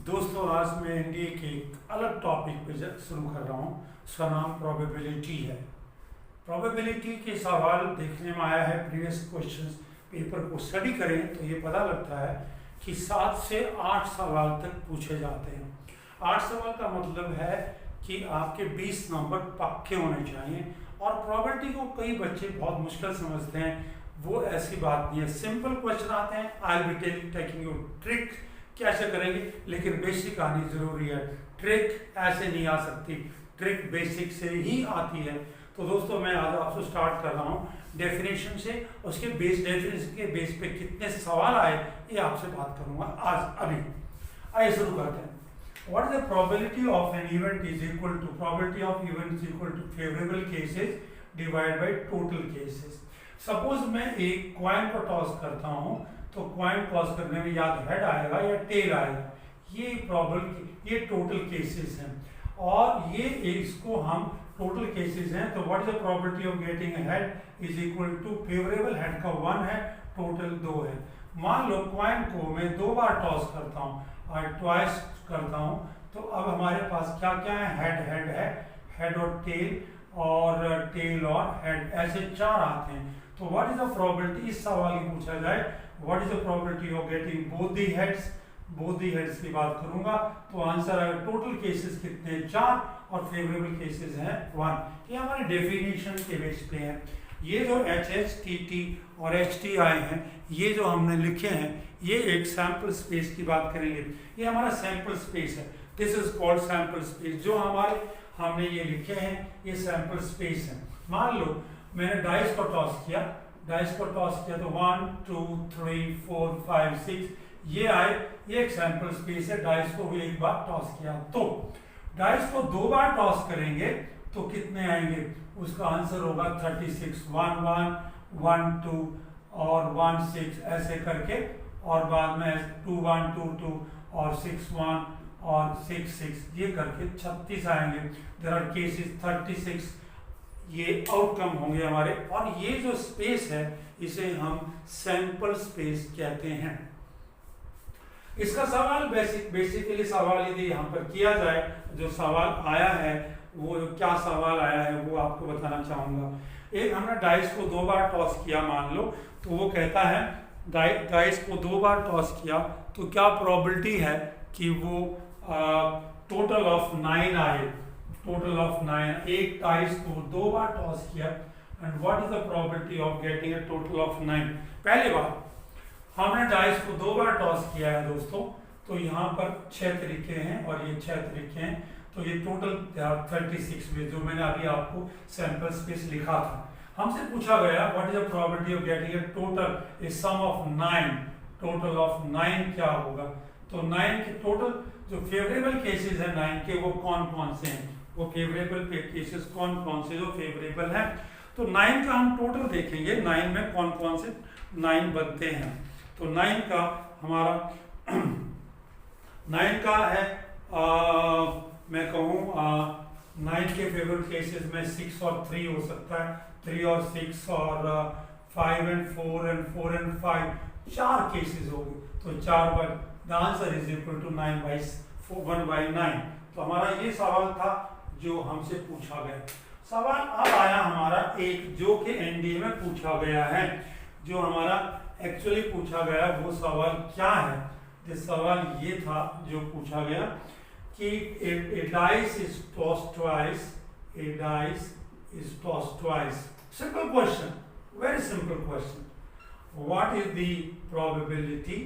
दोस्तों आज मैं एनडीए के एक अलग टॉपिक पे शुरू कर रहा हूँ। उसका नाम प्रोबेबिलिटी है। प्रोबेबिलिटी के सवाल देखने में आया है, प्रीवियस क्वेश्चंस पेपर को स्टडी करें तो ये पता लगता है कि 7 से 8 सवाल तक पूछे जाते हैं। 8 सवाल का मतलब है कि आपके 20 नंबर पक्के होने चाहिए। और प्रोबेबिलिटी को कई बच्चे बहुत मुश्किल समझते हैं, वो ऐसी बात नहीं है। सिंपल क्वेश्चन आते हैं, I will taking you trick कैसे करेंगे, लेकिन बेसिक आनी जरूरी है। ट्रिक ऐसे नहीं आ सकती, ट्रिक बेसिक से ही आती है। तो दोस्तों मैं आज आपसे स्टार्ट कर रहा हूँ डेफिनेशन से। उसके डेफिनेशन के बेस पे कितने सवाल आए ये आपसे बात करूंगा आज अभी। आइए शुरू करते हैं। What is the probability of an event is equal to probability of event is equal to favorable cases divided by total cases। Suppose मैं एक क्वाइन को टॉस करता हूँ तो क्वाइन टॉस करने में या तो हेड आएगा या टेल आएगा। ये टोटल केसेस हैं और ये इसको हम टोटल केसेस हैं। तो what is the probability of getting head is equal to favourable head का 1 है, टोटल 2 है। मान लो क्वाइन को मैं 2 बार टॉस करता हूँ और ट्वाइस करता हूँ, तो अब हमारे पास क्या क्या है, हेड और टेल और हेड, ऐसे 4 आते हैं। तो व्हाट इज द प्रोबेबिलिटी, इस सवाल की पूछा जाए what is the probability of getting both the heads की बात करूंगा तो आंसर आएगा टोटल केसेस कितने 4 और फेवरेबल केसेस हैं 1। ये हमारे डेफिनेशन के बेस पे है। ये जो HHTT और HTI हैं, ये जो हमने लिखे हैं, ये एक सैंपल स्पेस की बात करेंगे। ये हमारा सैंपल स्पेस है, this is called sample space. जो हमने ये लिखे हैं ये सैंपल स्पेस है। मान लो मैंने डाइस को टॉस किया तो 1 2 3 4 5 6 ये आए, ये एक सैंपल स्पेस है। डाइस को भी एक बार टॉस किया, तो डाइस को 2 बार टॉस करेंगे तो कितने आएंगे, उसका आंसर होगा 36। 1 1 1 2 और 1 6 ऐसे करके, और बाद में 2 1 2 2 और 6 1 और 6 6 ये करके 36 आएंगे। देयर आर केसेस 36 ये आउटकम होंगे हमारे। और ये जो स्पेस है इसे हम सैंपल स्पेस कहते हैं। इसका सवाल बेसिकली सवाल यदि यहाँ पर किया जाए, जो सवाल आया है वो क्या सवाल आया है वो आपको बताना चाहूंगा। एक हमने डाइस को 2 बार टॉस किया मान लो, तो वो कहता है डाइस को 2 बार टॉस किया तो क्या प्रोबेबिलिटी है कि वो टोटल ऑफ 9 आए। टोटल ऑफ 9, एक डाइस को 2 बार टॉस किया and what is the probability of getting a total of 9। पहले बार हमने डाइस को 2 बार टॉस किया है दोस्तों, तो यहाँ पर 6 तरीके हैं और ये 6 तरीके हैं, तो ये टोटल 36 में जो मैंने अभी आपको सैंपल स्पेस लिखा था। हमसे पूछा गया what is the probability of getting a total is sum of 9। Total of 9 क्या होगा, तो 9 के टोटल जो फेवरेबल केसेस है 9 के वो कौन कौन से हैं, वो फेवरेबल केसेस कौन कौन से जो फेवरेबल हैं। तो 9 का हम टोटल देखेंगे, 9 में कौन कौन से 9 बनते हैं। तो 9 का हमारा 9 का है मैं कहूँ 9 के फेवरेबल केसेस में 6 और 3 हो सकता है, 3 और 6 और 5 and 4 and 4 and 5 4 केसेस हो गए। तो 4 बार the answer is equal to 1/9। तो हमारा ये सवाल था जो हमसे पूछा गया। सवाल अब आया हमारा एक जो कि एनडीए में पूछा गया है। जो हमारा एक्चुअली पूछा गया वो सवाल क्या है, ये सवाल ये था जो पूछा गया कि a dice is tossed twice, a dice is tossed twice। Simple question, very simple question। What is the probability?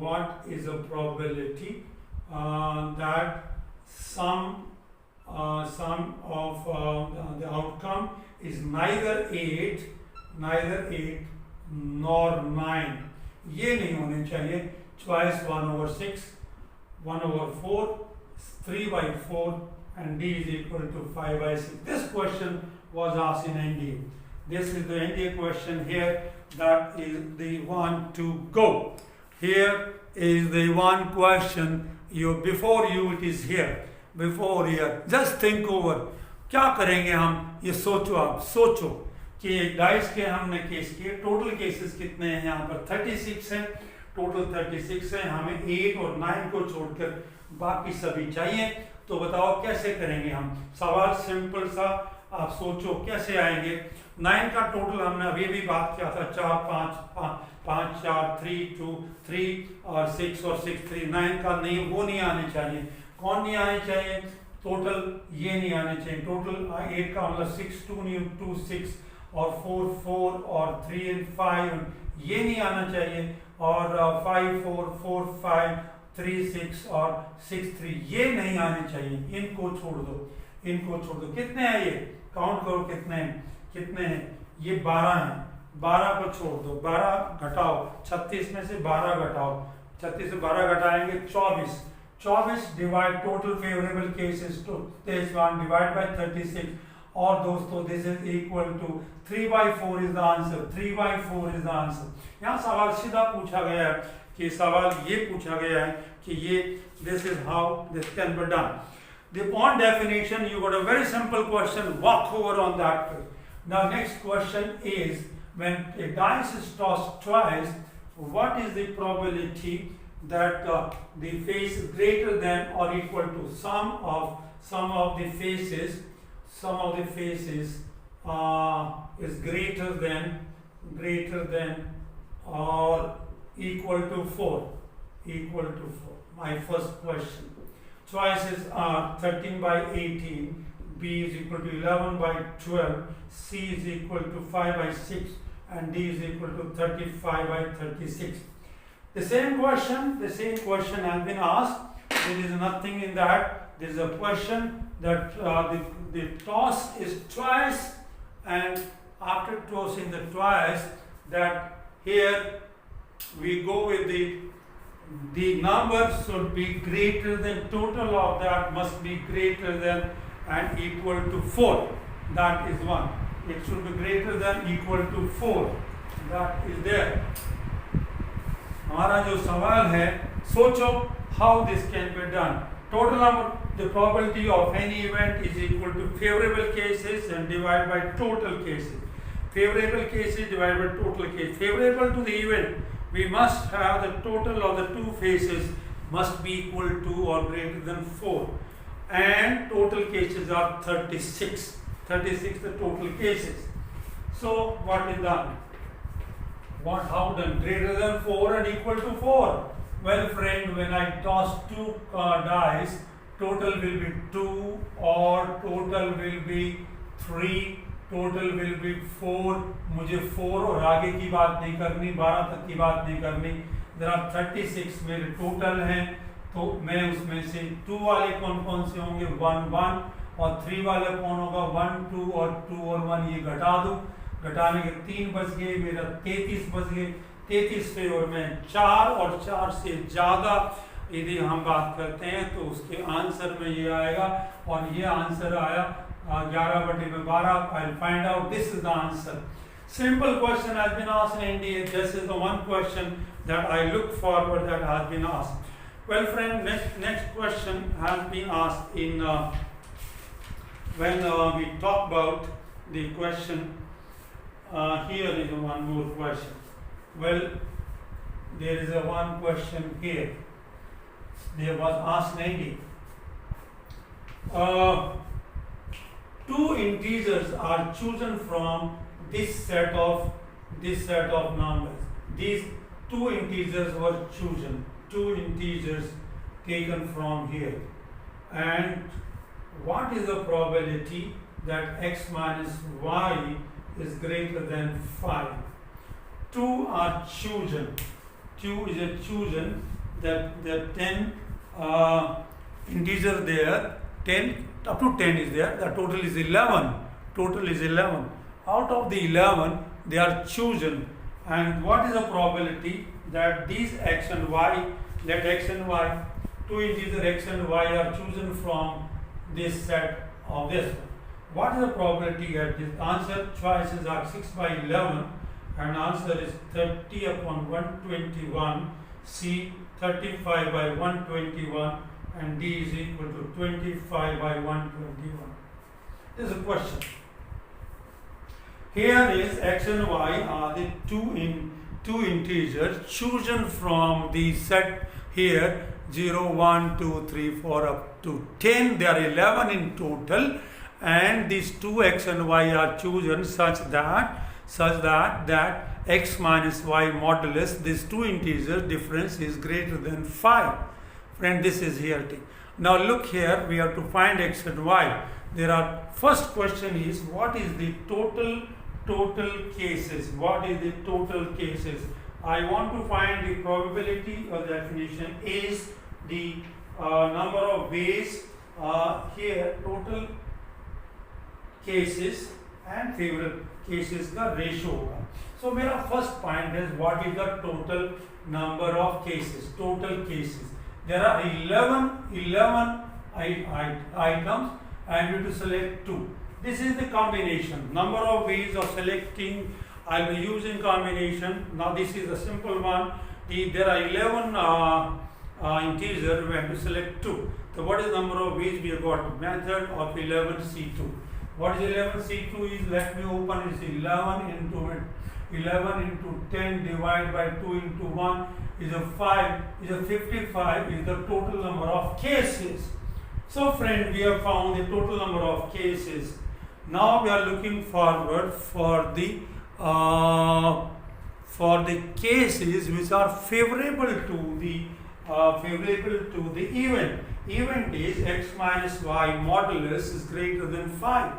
What is the probability that some of the outcome is neither 8 nor 9। ये नहीं होने चाहिए। Twice 1/6, 1/4, 3/4 and D is equal to 5/6। This question was asked in NDA। This is the NDA question here, that is the one to go। Here is the one question before you it is here, before here just think over क्या करेंगे हम, ये सोचो, आप सोचो कि dice के हमने केस किए, टोटल केसेस कितने हैं यहाँ पर 36 है। टोटल 36 है, हमें 8 और 9 को छोड़कर बाकी सभी चाहिए। तो बताओ कैसे करेंगे हम? सवाल सिंपल सा, आप सोचो कैसे आएंगे। 9 का टोटल हमने अभी भी बात किया था, 4 5 4 3 2 3 और 6 और 6 3। 9 का नहीं, वो नहीं आने चाहिए। कौन नहीं आने चाहिए? टोटल ये नहीं आने चाहिए। टोटल 8 का मतलब 6 2 नहीं 2 6 और 4 4 और 3 and 5 ये नहीं आना चाहिए। और 5 4 4 5 3 6 और 6 3 ये नहीं आने चाहिए। इनको छोड़ दो, इनको छोड़ दो। कितने हैं ये? काउंट करो कितने हैं, कितने हैं? ये 12 हैं। 12 को छोड़ दो, 12 घटाओ, 36 में से 12 घटाओ, 36 से 12 घटाएंगे 24। 24 divide total favourable cases to this one divide by 36। और दोस्तों this is equal to 3/4 is the answer. 3/4 is the answer. यहाँ सवाल सीधा पूछा गया है कि सवाल ये पूछा गया है कि ये this is how this can be done. Upon definition, you got a very simple question. Walk over on that. Now, next question is, when a dice is tossed twice, what is the probability that the face greater than or equal to sum of the faces? Sum of the faces is greater than or equal to 4. Equal to 4. My first question. Choices are 13/18, B is equal to 11/12, C is equal to 5/6, and D is equal to 35/36. The same question has been asked. There is nothing in that. There is a question that the toss is twice, and after tossing the twice, that here we go with the number should be greater than, total of that must be greater than and equal to 4. That is one. It should be greater than equal to 4. That is there. हमारा जो सवाल है, सोचो how this can be done. Total number, the probability of any event is equal to favorable cases and divided by total cases. Favorable cases divided by total cases. Favorable to the event, we must have the total of the two faces must be equal to or greater than 4, and total cases are 36. 36 the total cases. So what is done? How done? Greater than 4 and equal to 4. Well friend, when I toss two dice, total will be 2 or total will be 3, total will be 4। मुझे 4 और आगे की बात नहीं करनी, 12 तक की बात नहीं करनी। जरा 36 मेरे टोटल हैं, तो मैं उसमें से 2 वाले कौन कौन से होंगे? 1 1, और 3 वाले कौन होगा? 1 2 और 2 और 1 ये घटा दूं। घटाने के 3 बच गए, मेरा 33 बच गए। 33 पे और मैं 4 और 4 से ज़्यादा यदि हम बात करते हैं तो उसके आंसर में ये आएगा, और ये आंसर आया 11/12. I'll find out this is the answer. Simple question has been asked in India. This is the one question that I look forward that has been asked. Well, friend, next question has been asked in when we talk about the question. Here is one more question. Well, there is a one question here. There was asked in India. Two integers are chosen from this set of numbers. These two integers were chosen. Two integers taken from here. And what is the probability that x minus y is greater than 5? Two are chosen. Two is a chosen. That 10 integer there. 10 up to 10 is there. The total is 11. Total is 11. Out of the 11, they are chosen. And what is the probability that these x and y, let x and y, two integers x and y are chosen from this set of this one? What is the probability that this answer? Choices are 6/11, and answer is 30/121. C 35/121. And D is equal to 25/121. This is a question. Here is x and y are the two two integers chosen from the set here 0, 1, 2, 3, 4 up to 10. There are 11 in total, and these two x and y are chosen such that x minus y modulus these two integers difference is greater than 5. Friend, this is here t. Now look here, we have to find x and y. There are, first question is, what is the total cases? What is the total cases? I want to find the probability or definition is the number of ways here total cases and favorable cases का ratio होगा. So मेरा first point is what is the total number of cases? Total cases. There are 11 items and you have to select 2. This is the combination. Number of ways of selecting. I'll be using combination. Now this is a simple one. There are 11 integers. We have to select 2. So what is the number of ways we have got? Method of 11C2. What is 11C2 is, let me open it. 11 into 10 divided by 2 into 1 is a 5, is a 55, is the total number of cases. So friend, we have found the total number of cases. Now we are looking forward for the cases which are favorable to the event. Event is x minus y modulus is greater than 5.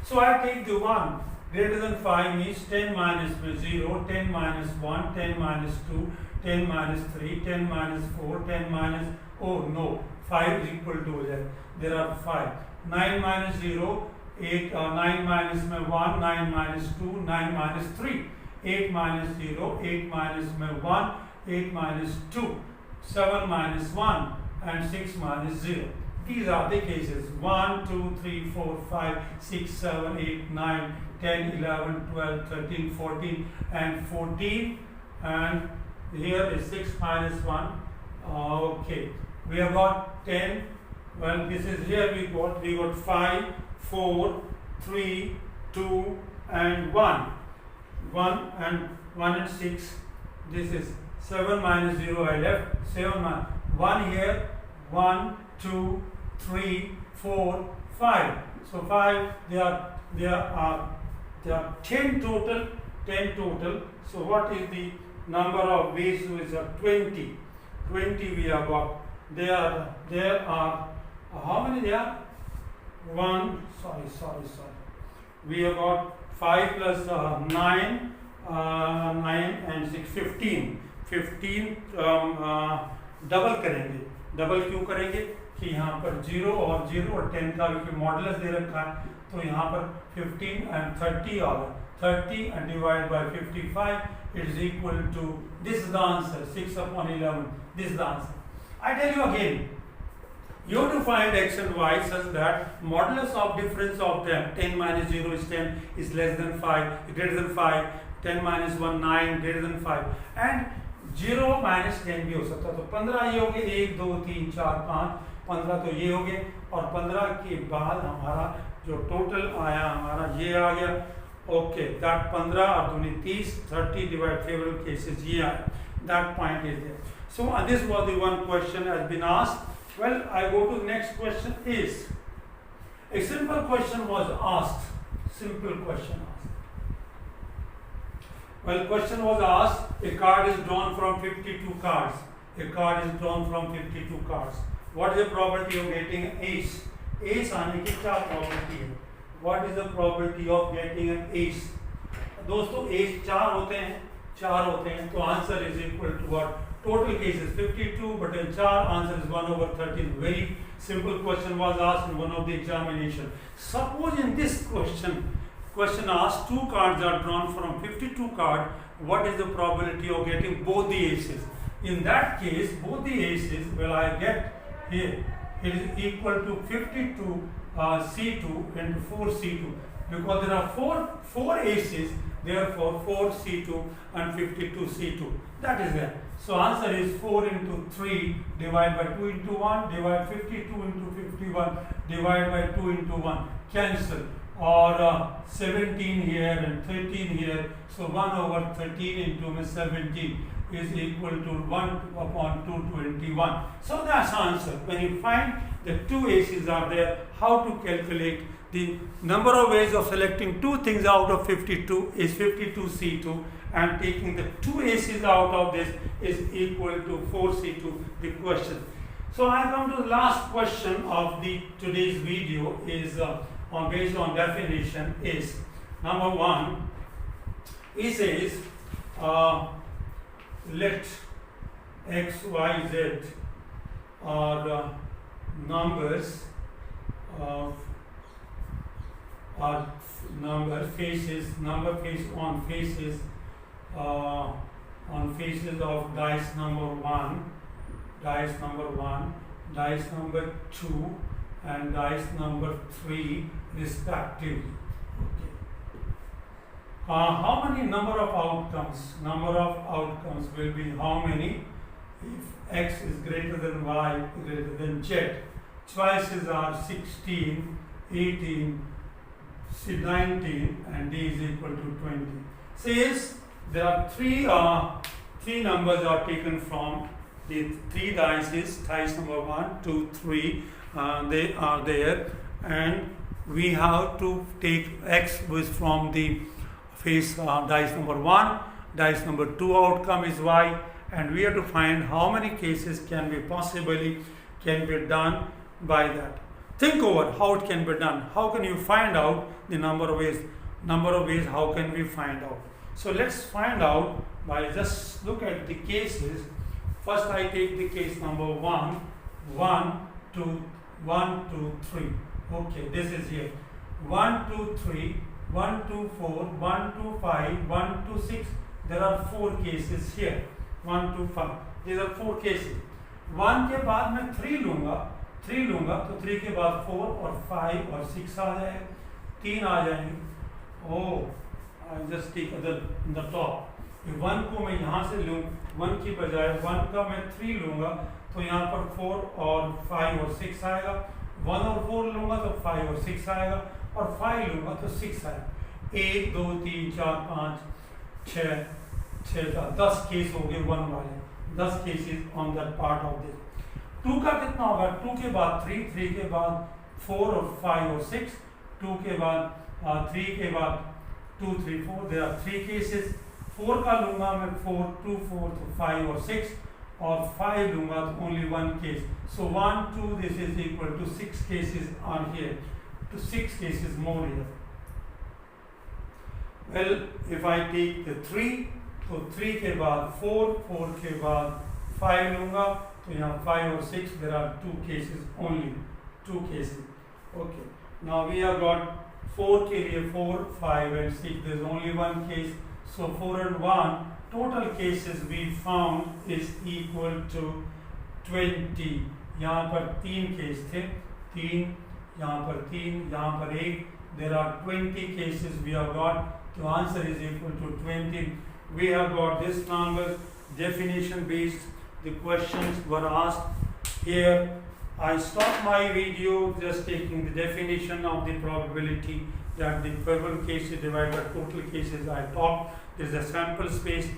So I take the one. Greater than 5 means 10 minus 0, 10 minus 1, 10 minus 2, 10 minus 3, 10 minus 4, 10 minus, oh no, 5 is equal to that. There are 5. 9 minus 0, 8, 9 minus 1, 9 minus 2, 9 minus 3. 8 minus 0, 8 minus 1, 8 minus 2, 7 minus 1 and 6 minus 0. These are the cases. 1, 2, 3, 4, 5, 6, 7, 8, 9, 10, 11, 12, 13, 14 and 14, and here is 6 minus 1. Okay, we have got 10. Well, this is here we got 5, 4, 3, 2 and 1. 1 and 6. This is 7 minus 0 I left. 7 minus 1 here. 1, 2, 3, 4, 5. So 5, there are 10 total. 10 total. So what is the number of ways? Which are 20. 20 we have got. There are how many there are? Sorry. We have got 5 plus 9, 9 and 6, 15. 15 double करेंगे. Double क्यों करेंगे कि यहाँ पर 0 और 10 का modulus दे रखा है, तो यहाँ पर 15 and 30 आ गया. 30 and divided by 55, it is equal to, this is the answer, 6 upon 11. This is the answer. I tell you again, you have to find x and y such that modulus of difference of them, 10 minus 0 is 10, is less than 5, greater than 5, 10 minus 1, 9, greater than 5, and 0 minus 10 भी हो सकता है. तो 15 ये हो गए, 1, 2, 3, 4, 5, 15 तो ये हो गए, और 15 के बाद हमारा जो टोटल आया हमारा ये आ गया. ओके, दैट 15 और 2 30, 30 डिवाइड फेवरेबल केसेस ये आया. That point is there. So this was the one question has been asked. Well, I go to the next question is, a simple question was asked. Simple question asked. Well, question was asked, a card is drawn from 52 cards. A card is drawn from 52 cards. What is the probability of getting an ace? Ace आने की क्या probability है? What is the probability of getting an ace? दोस्तों ace 4 होते हैं, तो answer is equal to what? Total cases 52, but in 4 answer is 1/13. Very simple question was asked in one of the examination. Suppose in this question asked 2 cards are drawn from 52 cards. What is the probability of getting both the aces? In that case, both the aces, well, I get here, it is equal to 52 C2 into 4 C2, because there are four aces, therefore 4 C2 and 52 C2. That is there. So answer is 4 into 3 divided by 2 into 1, divide 52 into 51, divide by 2 into 1. Cancel. or 17 here and 13 here. So 1 over 13 into 17 is equal to 1 upon 221. So that's answer. When you find the two aces are there, how to calculate the number of ways of selecting two things out of 52 is 52C2, and taking the two aces out of this is equal to 4C2, the question. So I come to the last question of the today's video is based on definition is number 1. It says let x, y, z are numbers of number faces on faces of dice number 1, dice number 2 and dice number 3 respectively. Okay. How many number of outcomes? Number of outcomes will be how many if x is greater than y greater than z. Choices are 16, 18, 19 and d is equal to 20. Says there are three numbers are taken from the three dices, dice number 1, 2, 3. They are there, and we have to take x was from the face dice number 1, dice number 2 outcome is y, and we have to find how many cases can be done by that. Think over how it can be done. How can you find out the number of ways? How can we find out? So let's find out by just look at the cases. First I take the case number 1, 1, 2, 1, 2, 3. Okay, this is here. 1, 2, 3, 1, 2, 4, 1, 2, 5, 1, 2, 6. There are 4 cases here. 1, 2, 5. These are 4 cases. 1 के बाद मैं 3 लूँगा तो 3 के बाद 4 और 5 और 6 आ जाएगा, 3 आ जाएंगे. Oh, I just take the top. 1 को मैं यहाँ से लूँ, 1 की बजाय 1 का मैं 3 लूँगा तो यहाँ पर 4 और 5 और 6 आएगा. 1 और 4 लूँगा तो 5 और 6 आएगा, और 5 लूँगा तो 6 आएगा. 1, 2, 3, 4, 5, 6, 10 केस हो गए 1 वाले. 10 cases on that part of this. 2 का कितना होगा? 2 के बाद 3, 3 के बाद 4 और 5 और 6, 2 के बाद 3 के बाद 2, 3, 4. There are 3 cases. 4 का लूँगा मैं 4, 2, 4 तो 5 और 6, और 5 लूँगा तो only 1 case. So 1, 2 this is equal to 6 cases are here, to 6 cases more here. Well, if I take the 3, तो 3 के बाद 4, 4 के बाद 5 लूँगा तो यहाँ 5 और 6, there are 2 cases only, 2 cases. Okay, now we have got 4 के लिए 4, 5 and 6, there is only 1 case. So 4 and 1, total cases we found is equal to 20. यहाँ पर 3 केस थे, 3, यहाँ पर 3, यहाँ पर 1. There are 20 cases we have got. The answer is equal to 20. We have got this number, definition based. The questions were asked here. I stopped my video just taking the definition of the probability that the probable cases divided by total cases. I talked. There is a sample space.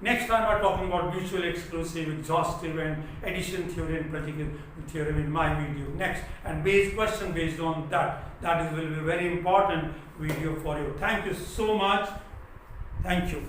Next time I am talking about mutual exclusive, exhaustive and addition theory and particular theorem in my video. Next, and question based on that. That will be a very important video for you. Thank you so much. Thank you.